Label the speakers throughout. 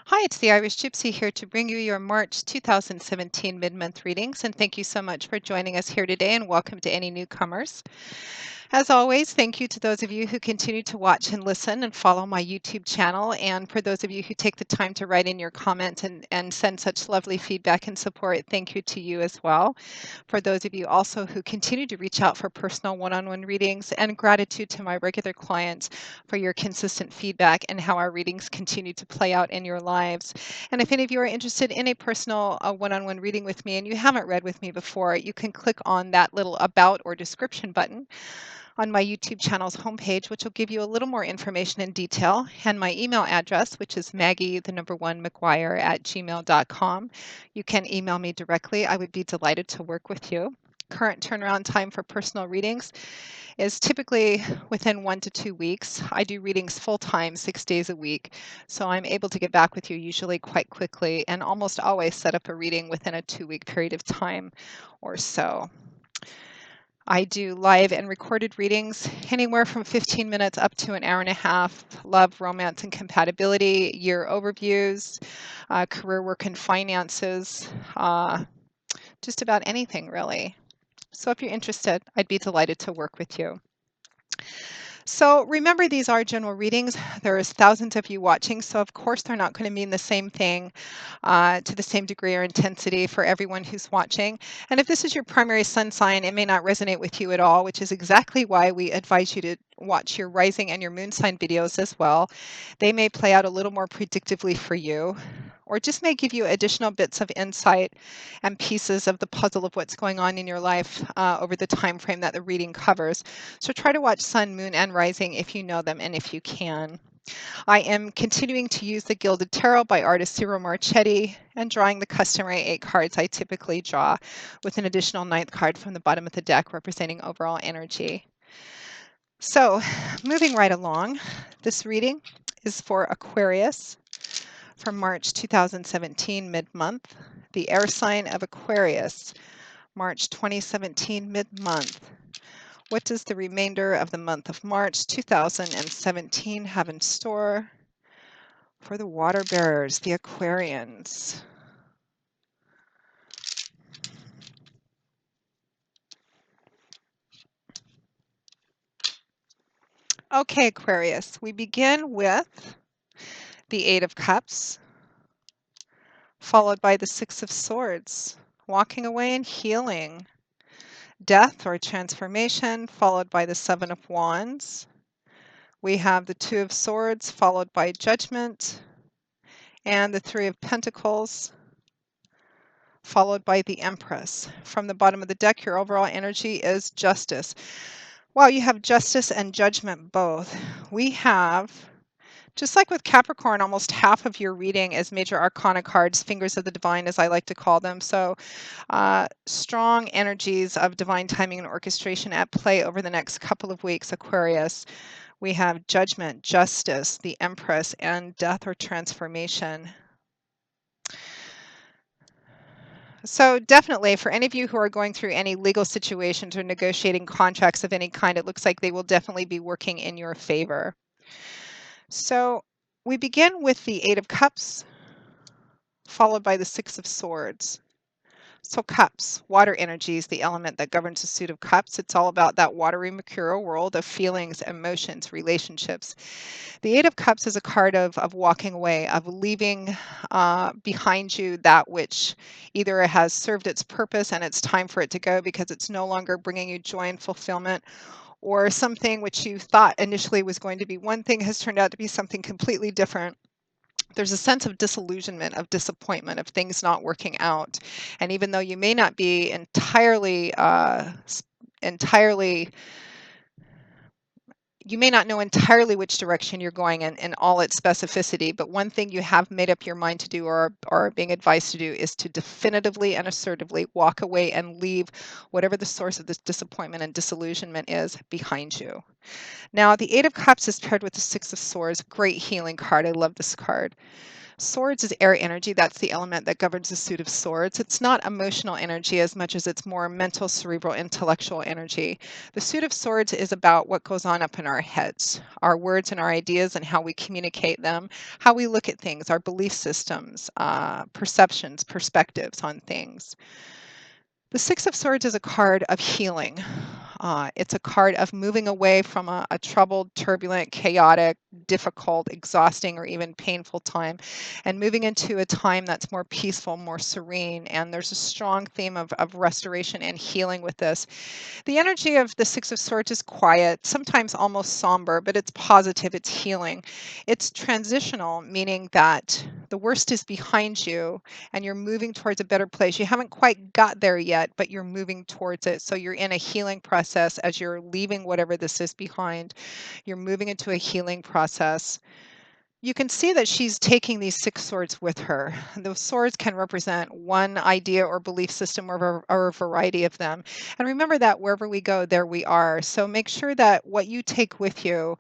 Speaker 1: Hi, it's the Irish Gypsy here to bring you your March 2017 mid-month readings, and thank you so much for joining us here today, and welcome to any newcomers. As always, thank you to those of you who continue to watch and listen and follow my YouTube channel, and for those of you who take the time to write in your comments and send such lovely feedback and support, thank you to you as well. For those of you also who continue to reach out for personal one-on-one readings, and gratitude to my regular clients for your consistent feedback and how our readings continue to play out in your lives. And if any of you are interested in a personal one-on-one reading with me and you haven't read with me before, you can click on that little about or description button on my YouTube channel's homepage, which will give you a little more information in detail, and my email address, which is maggie1mcguire@gmail.com. You can email me directly. I would be delighted to work with you. Current turnaround time for personal readings is typically within 1 to 2 weeks. I do readings full time, 6 days a week, so I'm able to get back with you usually quite quickly and almost always set up a reading within a 2-week period of time or so. I do live and recorded readings anywhere from 15 minutes up to an hour and a half. Love, romance, and compatibility, year overviews, career, work, and finances, just about anything really. So if you're interested, I'd be delighted to work with you. So remember, these are general readings. There's thousands of you watching, so of course they're not going to mean the same thing to the same degree or intensity for everyone who's watching. And if this is your primary sun sign, it may not resonate with you at all, which is exactly why we advise you to watch your rising and your moon sign videos as well. They may play out a little more predictively for you, or just may give you additional bits of insight and pieces of the puzzle of what's going on in your life over the time frame that the reading covers. So try to watch sun, moon, and rising if you know them and if you can. I am continuing to use the Gilded Tarot by artist Ciro Marchetti and drawing the customary 8 cards I typically draw, with an additional 9th card from the bottom of the deck representing overall energy. So moving right along, this reading is for Aquarius for March 2017 mid-month, the air sign of Aquarius, March 2017 mid-month. What does the remainder of the month of March 2017 have in store for the water bearers, the Aquarians? Okay, Aquarius, we begin with the 8 of Cups, followed by the 6 of Swords, walking away and healing. Death or transformation, followed by the 7 of Wands. We have the 2 of Swords, followed by Judgment, and the 3 of Pentacles, followed by the Empress. From the bottom of the deck, your overall energy is Justice. Wow, you have Justice and Judgment both. We have, just like with Capricorn, almost half of your reading is major arcana cards, fingers of the divine, as I like to call them. So strong energies of divine timing and orchestration at play over the next couple of weeks, Aquarius. We have Judgment, Justice, the Empress, and Death or Transformation. So definitely, for any of you who are going through any legal situations or negotiating contracts of any kind, it looks like they will definitely be working in your favor. So we begin with the 8 of Cups, followed by the 6 of Swords. So cups, water energy is the element that governs the suit of cups. It's all about that watery mercurial world of feelings, emotions, relationships. The 8 of Cups is a card of walking away, of leaving behind you that which either has served its purpose and it's time for it to go because it's no longer bringing you joy and fulfillment, or something which you thought initially was going to be one thing has turned out to be something completely different. There's a sense of disillusionment, of disappointment, of things not working out. And even though you may not be you may not know entirely which direction you're going in all its specificity, but one thing you have made up your mind to do or are being advised to do is to definitively and assertively walk away and leave whatever the source of this disappointment and disillusionment is behind you. Now, the 8 of Cups is paired with the 6 of Swords, great healing card. I love this card. Swords is air energy. That's the element that governs the suit of swords. It's not emotional energy as much as it's more mental, cerebral, intellectual energy. The suit of swords is about what goes on up in our heads, our words and our ideas and how we communicate them, how we look at things, our belief systems, perceptions, perspectives on things. The Six of Swords is a card of healing. It's a card of moving away from a troubled, turbulent, chaotic, difficult, exhausting, or even painful time and moving into a time that's more peaceful, more serene. And there's a strong theme of restoration and healing with this. The energy of the Six of Swords is quiet, sometimes almost somber, but it's positive, it's healing. It's transitional, meaning that the worst is behind you and you're moving towards a better place. You haven't quite got there yet, but you're moving towards it. So you're in a healing process as you're leaving whatever this is behind. You're moving into a healing process. You can see that she's taking these six swords with her. Those swords can represent one idea or belief system or a variety of them. And remember that wherever we go, there we are. So make sure that what you take with you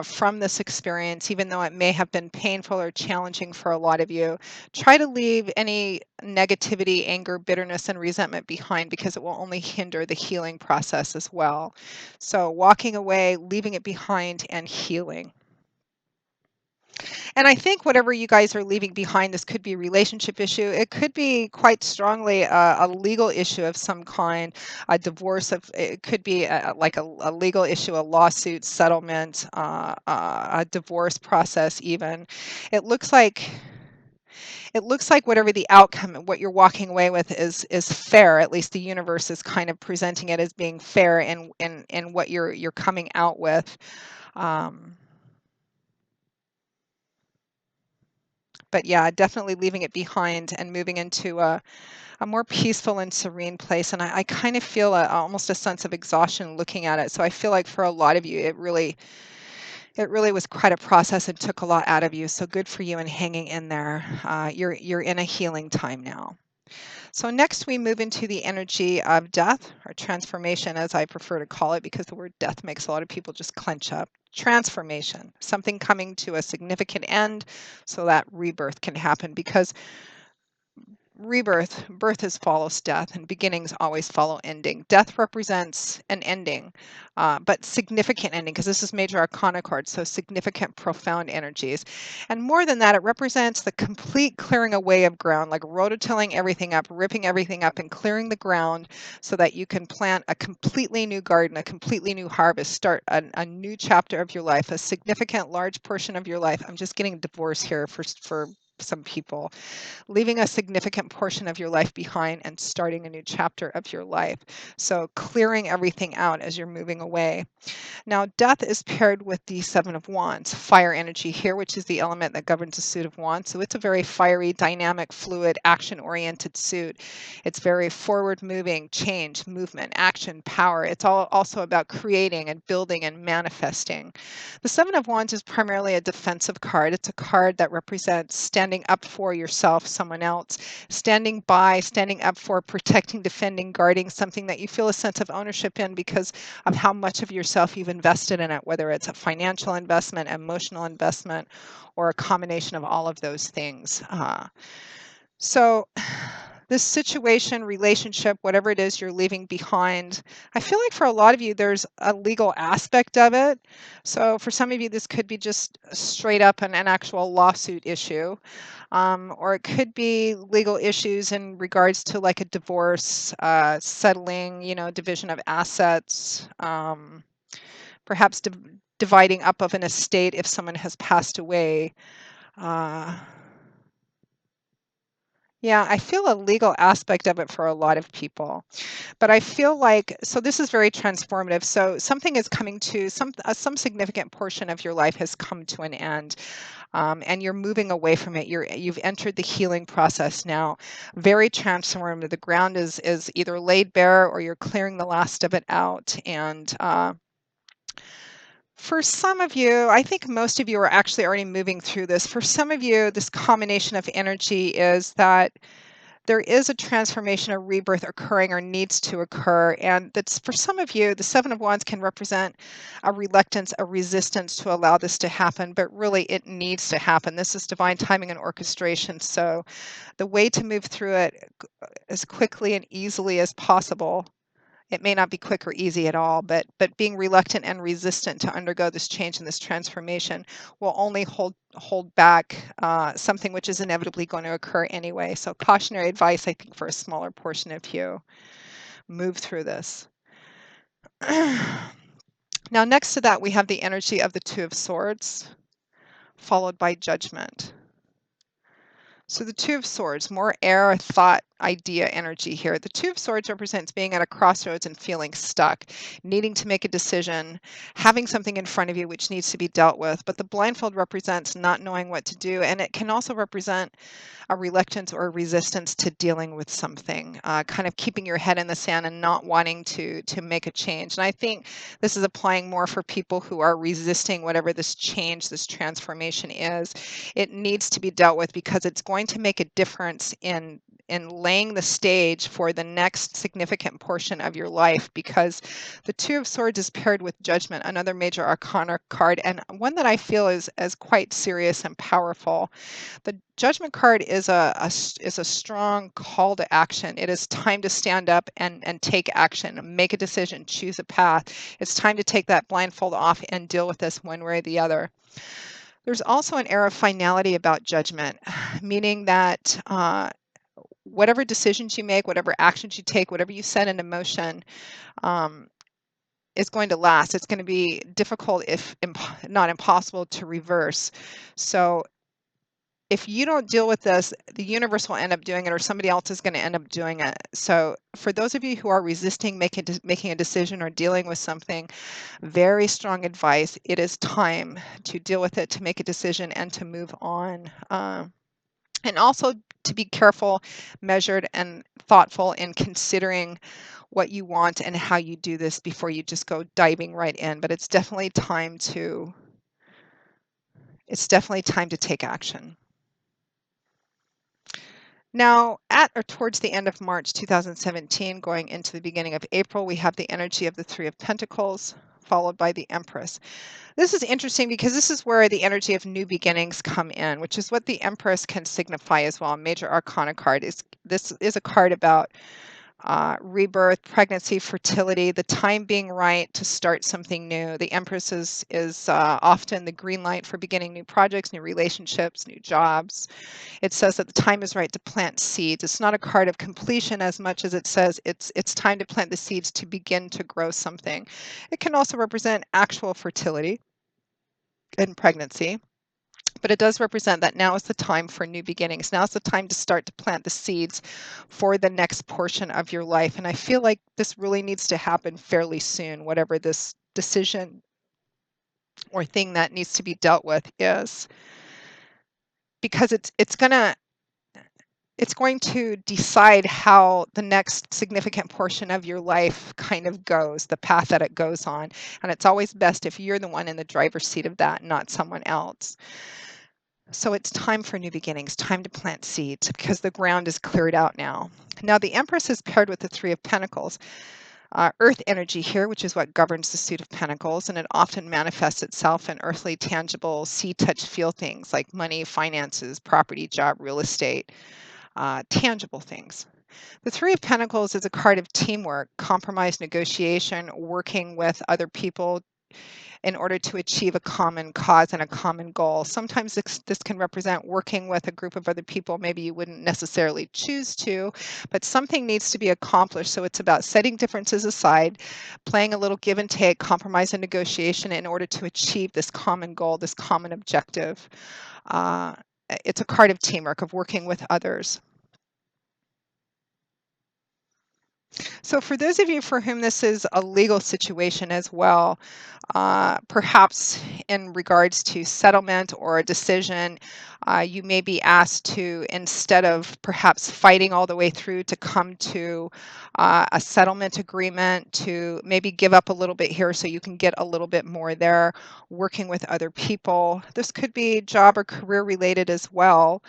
Speaker 1: from this experience, even though it may have been painful or challenging for a lot of you, try to leave any negativity, anger, bitterness, and resentment behind because it will only hinder the healing process as well. So walking away, leaving it behind, and healing. And I think whatever you guys are leaving behind, this could be a relationship issue. It could be quite strongly a legal issue of some kind, a divorce of, it could be like a legal issue, a lawsuit, settlement, a divorce process even. It looks like it looks like whatever the outcome, what you're walking away with is fair. At least the universe is kind of presenting it as being fair in what you're coming out with. Um, but yeah, definitely leaving it behind and moving into a more peaceful and serene place. And I kind of feel almost a sense of exhaustion looking at it. So I feel like for a lot of you, it really was quite a process and took a lot out of you. So good for you and hanging in there. You're in a healing time now. So next we move into the energy of death or transformation, as I prefer to call it, because the word death makes a lot of people just clench up. Transformation, something coming to a significant end so that rebirth can happen because birth is follows death, and beginnings always follow ending. Death represents an ending, but significant ending, because this is major arcana card, so significant, profound energies. And more than that, it represents the complete clearing away of ground, like rototilling everything up, ripping everything up, and clearing the ground so that you can plant a completely new garden, a completely new harvest, start a new chapter of your life, a significant, large portion of your life. I'm just getting divorce here for some people, leaving a significant portion of your life behind and starting a new chapter of your life. So clearing everything out as you're moving away. Now, death is paired with the Seven of Wands, fire energy here, which is the element that governs the suit of Wands. So it's a very fiery, dynamic, fluid, action-oriented suit. It's very forward-moving, change, movement, action, power. It's all also about creating and building and manifesting. The Seven of Wands is primarily a defensive card. It's a card that represents standing up for yourself, someone else, standing by, standing up for, protecting, defending, guarding something that you feel a sense of ownership in because of how much of yourself you've invested in it, whether it's a financial investment, emotional investment, or a combination of all of those things. So this situation, relationship, whatever it is you're leaving behind, I feel like for a lot of you, there's a legal aspect of it. So for some of you, this could be just straight up an actual lawsuit issue. Or it could be legal issues in regards to like a divorce, settling, division of assets, perhaps dividing up of an estate if someone has passed away. Uh, yeah, I feel a legal aspect of it for a lot of people. But I feel like, so this is very transformative. So something is coming to, some significant portion of your life has come to an end, and you're moving away from it. You've entered the healing process now. Very transformative. The ground is either laid bare or you're clearing the last of it out. And for some of you, I think most of you are actually already moving through this. For some of you, this combination of energy is that there is a transformation, a rebirth occurring or needs to occur. And that's for some of you, the Seven of Wands can represent a reluctance, a resistance to allow this to happen, but really it needs to happen. This is divine timing and orchestration. So the way to move through it as quickly and easily as possible. It may not be quick or easy at all, but being reluctant and resistant to undergo this change and this transformation will only hold back something which is inevitably going to occur anyway. So cautionary advice, I think, for a smaller portion of you. Move through this. Now, next to that, we have the energy of the Two of Swords, followed by Judgment. So the Two of Swords, more air, thought, idea, energy here. The Two of Swords represents being at a crossroads and feeling stuck, needing to make a decision, having something in front of you which needs to be dealt with. But the blindfold represents not knowing what to do, and it can also represent a reluctance or a resistance to dealing with something, kind of keeping your head in the sand and not wanting to make a change. And I think this is applying more for people who are resisting whatever this change, this transformation is. It needs to be dealt with because it's going to make a difference in laying the stage for the next significant portion of your life, because the Two of Swords is paired with Judgment, another major arcana card, and one that I feel is as quite serious and powerful. The Judgment card is a strong call to action. It is time to stand up and take action, make a decision, choose a path. It's time to take that blindfold off and deal with this one way or the other. There's also an air of finality about Judgment, meaning that whatever decisions you make, whatever actions you take, whatever you set into motion, is going to last. It's going to be difficult, if not impossible, to reverse. So if you don't deal with this, the universe will end up doing it, or somebody else is going to end up doing it. So for those of you who are resisting making a decision or dealing with something, very strong advice. It is time to deal with it, to make a decision, and to move on. And also to be careful, measured, and thoughtful in considering what you want and how you do this before you just go diving right in. But it's definitely time to take action. Now, at or towards the end of March 2017, going into the beginning of April, we have the energy of the Three of Pentacles, followed by the Empress. This is interesting because this is where the energy of new beginnings come in, which is what the Empress can signify as well. A major arcana card is this is a card about rebirth, pregnancy, fertility, the time being right to start something new. The Empress is often the green light for beginning new projects, new relationships, new jobs. It says that the time is right to plant seeds. It's not a card of completion as much as it says it's time to plant the seeds to begin to grow something. It can also represent actual fertility and pregnancy, but it does represent that now is the time for new beginnings. Now is the time to start to plant the seeds for the next portion of your life. And I feel like this really needs to happen fairly soon, whatever this decision or thing that needs to be dealt with is, because it's going to decide how the next significant portion of your life kind of goes, the path that it goes on. And it's always best if you're the one in the driver's seat of that, not someone else. So it's time for new beginnings, time to plant seeds because the ground is cleared out now. Now the Empress is paired with the Three of Pentacles, earth energy here, which is what governs the suit of Pentacles, and it often manifests itself in earthly, tangible, see, touch, feel things like money, finances, property, job, real estate, tangible things. The Three of Pentacles is a card of teamwork, compromise, negotiation, working with other people in order to achieve a common cause and a common goal. Sometimes this can represent working with a group of other people maybe you wouldn't necessarily choose to, but something needs to be accomplished. So it's about setting differences aside, playing a little give and take, compromise and negotiation in order to achieve this common goal, this common objective. It's a card of teamwork, of working with others. So, for those of you for whom this is a legal situation as well, perhaps in regards to settlement or a decision, you may be asked to, instead of perhaps fighting all the way through to come to a settlement agreement, to maybe give up a little bit here so you can get a little bit more there, working with other people. This could be job or career related as well.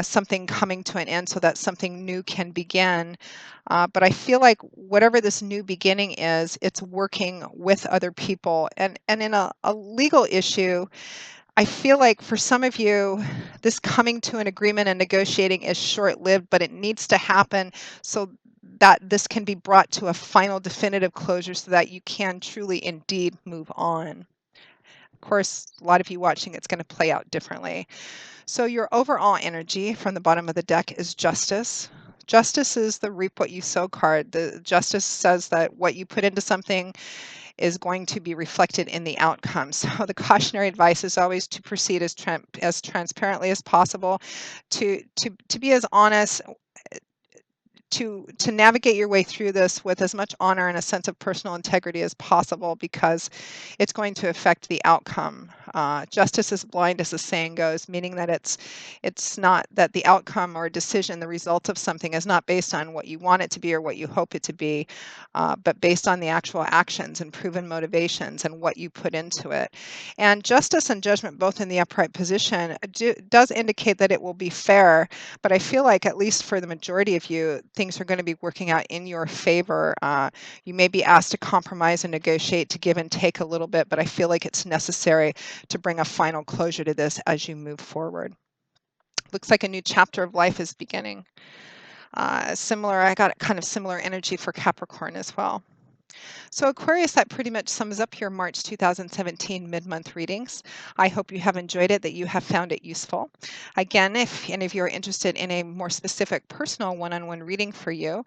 Speaker 1: Something coming to an end so that something new can begin. But I feel like whatever this new beginning is, it's working with other people. And in a legal issue, I feel like for some of you, this coming to an agreement and negotiating is short lived, but it needs to happen so that this can be brought to a final definitive closure so that you can truly indeed move on. Of course, a lot of you watching, it's going to play out differently. So your overall energy from the bottom of the deck is justice. Justice is the reap what you sow card. The justice says that what you put into something is going to be reflected in the outcome. So the cautionary advice is always to proceed as transparently as possible, to be as honest, to navigate your way through this with as much honor and a sense of personal integrity as possible, because it's going to affect the outcome. Justice is blind, as the saying goes, meaning that it's not that the outcome or decision, the result of something, is not based on what you want it to be or what you hope it to be, but based on the actual actions and proven motivations and what you put into it. And justice and judgment, both in the upright position, does indicate that it will be fair, but I feel like, at least for the majority of you, things are going to be working out in your favor. You may be asked to compromise and negotiate, to give and take a little bit, but I feel like it's necessary to bring a final closure to this as you move forward. Looks like a new chapter of life is beginning. I got kind of similar energy for Capricorn as well. So Aquarius, that pretty much sums up your March 2017 mid-month readings. I hope you have enjoyed it, that you have found it useful. Again, if any of you are interested in a more specific personal one-on-one reading for you,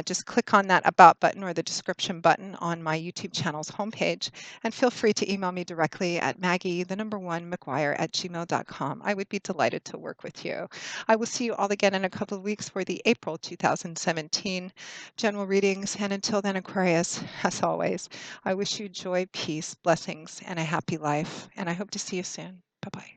Speaker 1: just click on that About button or the description button on my YouTube channel's homepage, and feel free to email me directly at maggie1mcguire@gmail.com. I would be delighted to work with you. I will see you all again in a couple of weeks for the April 2017 general readings. And until then, Aquarius, as always, I wish you joy, peace, blessings, and a happy life. And I hope to see you soon. Bye bye.